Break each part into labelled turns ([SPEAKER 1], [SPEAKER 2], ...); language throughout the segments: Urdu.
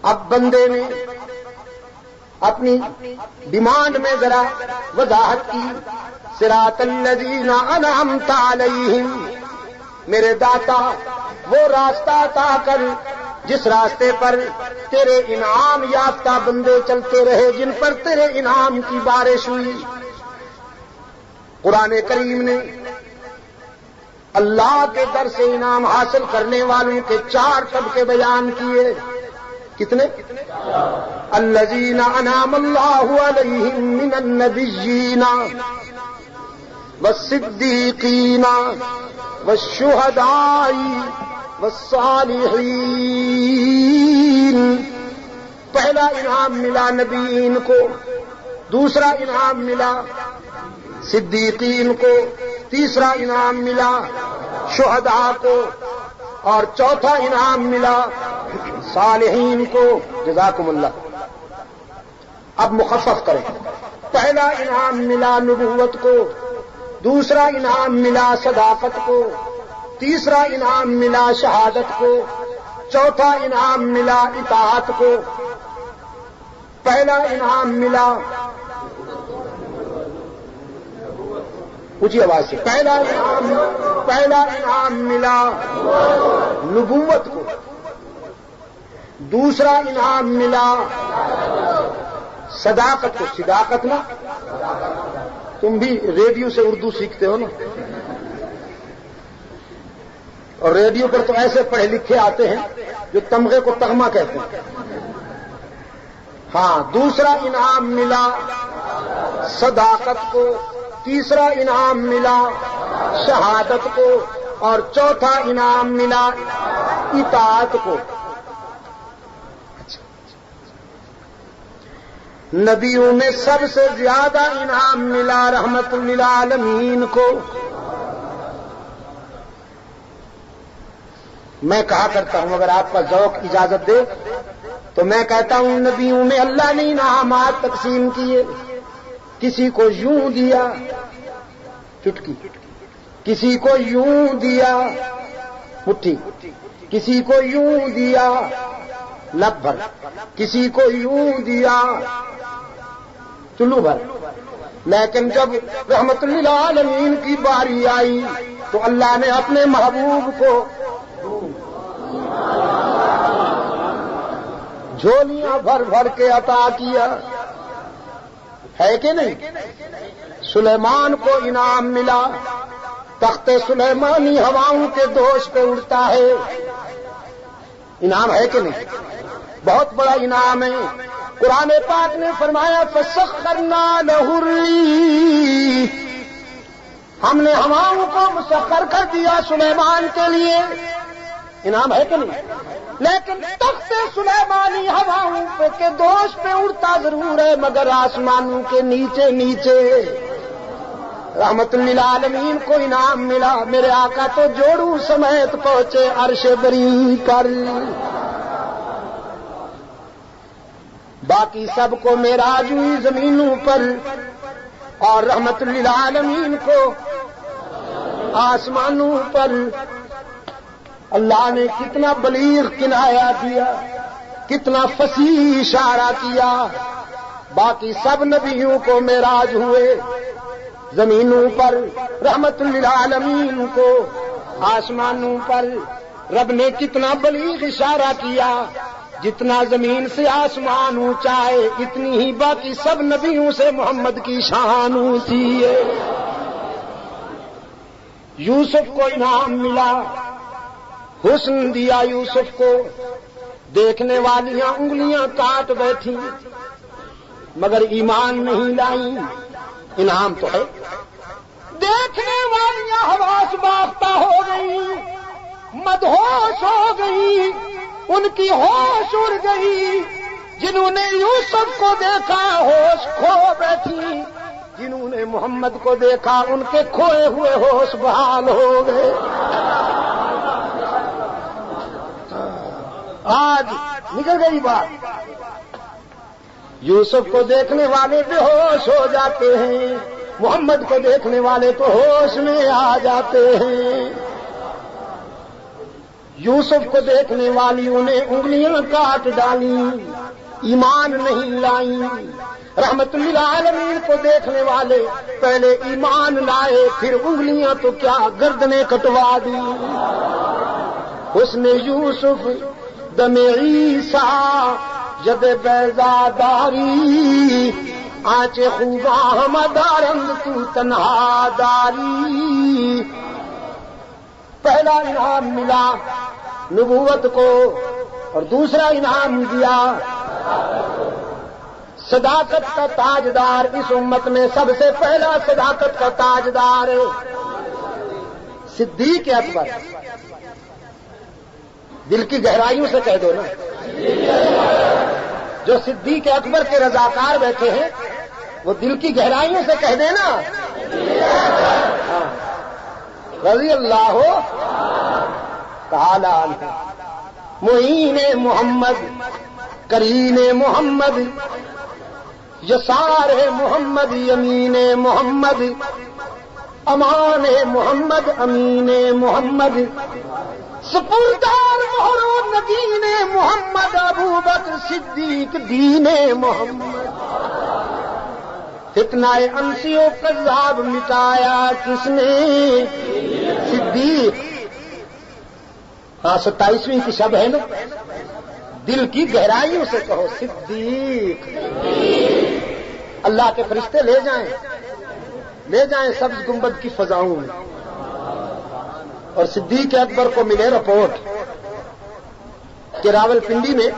[SPEAKER 1] اب بندے نے اپنی ڈیمانڈ میں ذرا وضاحت کی، صراط الذین انعمت علیہم، میرے داتا وہ راستہ عطا کر جس راستے پر تیرے انعام یافتہ بندے چلتے رہے، جن پر تیرے انعام کی بارش ہوئی۔ قرآن کریم نے اللہ کے در سے انعام حاصل کرنے والوں کے 4 طبقے بیان کیے۔ کتنے؟ الذین انعم اللہ علیہم من النبیین والصدیقین والشہداء والصالحین۔ پہلا انعام ملا نبیین کو، دوسرا انعام ملا صدیقین کو، تیسرا انعام ملا شہداء کو، اور چوتھا انعام ملا صالحین کو۔ جزاکم اللہ۔ اب مخفف کریں، پہلا انعام ملا نبوت کو، دوسرا انعام ملا صداقت کو، تیسرا انعام ملا شہادت کو، چوتھا انعام ملا اطاعت کو۔ پہلا انعام ملا، اونچی آواز سے، پہلا انعام ملا نبوت کو، دوسرا انعام ملا صداقت کو۔ صداقت نا، تم بھی ریڈیو سے اردو سیکھتے ہو نا، اور ریڈیو پر تو ایسے پڑھے لکھے آتے ہیں جو تمغے کو تغمہ کہتے ہیں۔ ہاں، دوسرا انعام ملا صداقت کو، تیسرا انعام ملا شہادت کو، اور چوتھا انعام ملا اطاعت کو۔ نبیوں میں سب سے زیادہ انعام ملا رحمت للعالمین کو۔ میں کہا کرتا ہوں، اگر آپ کا ذوق اجازت دے تو میں کہتا ہوں، نبیوں میں اللہ نے انعامات تقسیم کیے۔ کسی کو یوں دیا چٹکی، کسی کو یوں دیا مٹھی، کسی کو یوں دیا لب بھر، کسی کو یوں دیا چلو بھر۔ لیکن جب رحمت للعالمین کی باری آئی تو اللہ نے اپنے محبوب کو جھولیاں بھر بھر کے عطا کیا، ہے کہ نہیں؟ سلیمان کو انعام ملا، تخت سلیمانی ہواؤں کے دوش پہ اڑتا ہے۔ انعام ہے کہ نہیں؟ بہت بڑا انعام ہے۔ قرآن پاک نے فرمایا فسخرنا لہ الریح، ہم نے ہواؤں کو مسخر کر دیا سلیمان کے لیے۔ انعام ہے کہ نہیں؟ لیکن تخت سلیمانی ہواؤں پہ کے دوش پہ اڑتا ضرور ہے، مگر آسمانوں کے نیچے نیچے۔ رحمت للعالمین کو انعام ملا، میرے آقا تو جوڑوں سمیت پہنچے عرش بری کر۔ باقی سب کو معراج ہوئی زمینوں پر، اور رحمت للعالمین کو آسمانوں پر۔ اللہ نے کتنا بلیغ کنایا دیا، کتنا فصیح اشارہ کیا۔ باقی سب نبیوں کو معراج ہوئے زمینوں پر، رحمت للعالمین کو آسمانوں پر۔ رب نے کتنا بلیغ اشارہ کیا، جتنا زمین سے آسمان اونچا ہے اتنی ہی باقی سب نبیوں سے محمد کی شان اونچی ہے۔ یوسف کو انعام ملا، حسن دیا یوسف کو، دیکھنے والیاں انگلیاں کاٹ بیٹھی مگر ایمان نہیں لائی۔ انعام تو ہے۔ دیکھنے والیاں حواس باختہ ہو گئی، مدہوش ہو گئی، ان کی ہوش اڑ گئی۔ جنہوں نے یوسف کو دیکھا ہوش کھو بیٹھی، جنہوں نے محمد کو دیکھا ان کے کھوئے ہوئے ہوش بحال ہو گئے۔ آج نکل گئی بات۔ یوسف کو دیکھنے والے بے ہوش ہو جاتے ہیں، محمد کو دیکھنے والے تو ہوش میں آ جاتے ہیں۔ یوسف کو دیکھنے والیوں نے انگلیاں کاٹ ڈالی، ایمان نہیں لائی۔ رحمت للعالمین کو دیکھنے والے پہلے ایمان لائے، پھر انگلیاں تو کیا گردنیں کٹوا دی۔ حسن یوسف دم عیسیٰ جد بیضاداری، آنچ خوباں ہمدارند تو تنہا داری۔ پہلا انعام ملا نبوت کو اور دوسرا انعام دیا صداقت کا تاجدار۔ اس امت میں سب سے پہلا صداقت کا تاجدار صدیق اکبر۔ دل کی گہرائیوں سے کہہ دو نا، جو صدیق اکبر کے رضاکار بیٹھے ہیں وہ دل کی گہرائیوں سے کہہ دینا رضی اللہ تعالی عنہ۔ معین محمد، کرین محمد، یسار محمد، یمین محمد، امان محمد، امین محمد، سپردار مہر و نگین محمد، ابو بکر صدیق دین محمد۔ فتنہ انسی و کذاب مٹایا کس نے؟ صدیق۔ ہاں 27ویں کی شب ہے نا، دل کی گہرائیوں سے کہو صدیق۔ اللہ کے فرشتے لے جائیں سبز گنبد کی فضاؤں میں، اور صدیق اکبر کو ملے رپورٹ کہ راولپنڈی میں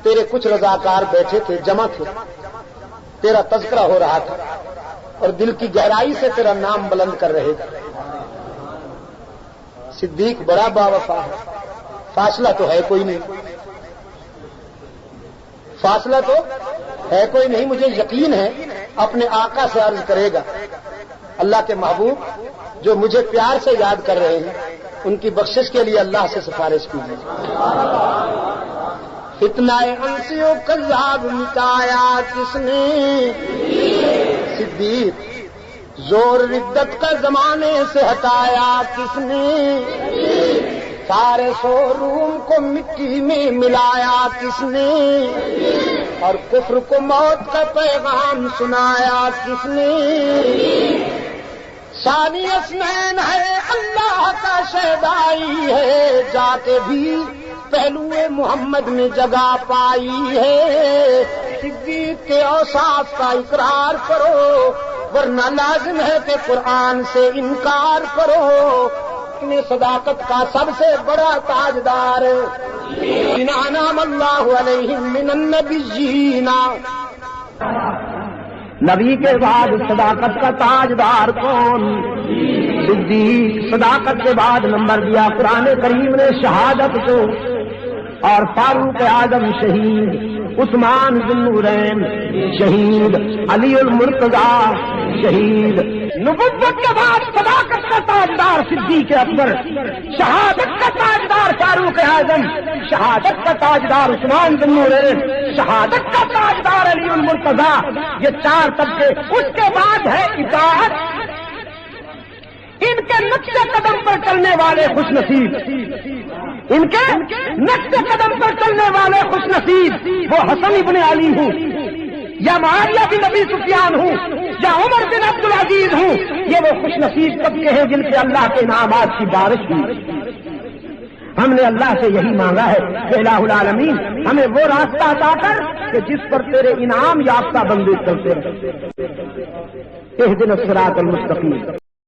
[SPEAKER 1] تیرے کچھ رضاکار بیٹھے تھے، جمع تھے، تیرا تذکرہ ہو رہا تھا اور دل کی گہرائی سے تیرا نام بلند کر رہے تھے۔ صدیق بڑا باوفا ہے، فاصلہ تو ہے کوئی نہیں، فاصلہ تو ہے کوئی نہیں، مجھے یقین ہے اپنے آقا سے عرض کرے گا، اللہ کے محبوب جو مجھے پیار سے یاد کر رہے ہیں ان کی بخشش کے لیے اللہ سے سفارش کیجیے۔ فتنہ انسی و کذاب مٹایا کس نے؟ صدیق۔ زور ردت کا زمانے سے ہٹایا کس نے؟ فارس و روم کو مٹی میں ملایا کس نے؟ اور کفر کو موت کا پیغام سنایا کس نے؟ ثانی اثنین ہے، اللہ کا شہدائی ہے، جا کے بھی پہلو محمد میں جگہ پائی ہے۔ صدیق کے اوصاف کا اقرار کرو، ورنہ لازم ہے کہ قرآن سے انکار کرو۔ اپنے صداقت کا سب سے بڑا تاجدار انعام اللہ علیہم من النبیین۔ نبی کے بعد صداقت کا تاجدار کون؟ صدیق۔ صداقت کے بعد نمبر دیا قرآن کریم نے شہادت کو، اور فاروق اعظم شہید، عثمان ذو النورین شہید، علی المرتضی شہید۔ نبوت کے بعد صداقت کا تاجدار صدیق اکبر، شہادت کا تاجدار فاروق اعظم، شہادت کا تاجدار عثمان ذو النورین، شہادت کا تاجدار علی المرتضی۔ یہ چار طبقے۔ اس کے بعد ہے اطاعت۔ ان کے نقش قدم پر چلنے والے خوش نصیب، ان کے نقش قدم پر چلنے والے خوش نصیب۔ وہ حسن ابن علی ہوں یا معاویہ بن ابی سفیان ہوں یا عمر بن عبد العزیز ہوں، یہ وہ خوش نصیب طبقے ہیں جن سے اللہ کے انعامات کی بارش ہوئی۔ ہم نے اللہ سے یہی مانگا ہے کہ الہ العالمین ہمیں وہ راستہ عطا کر کہ جس پر تیرے انعام یافتہ بندے چلتے رہیں۔ اہدنا الصراط المستقیم۔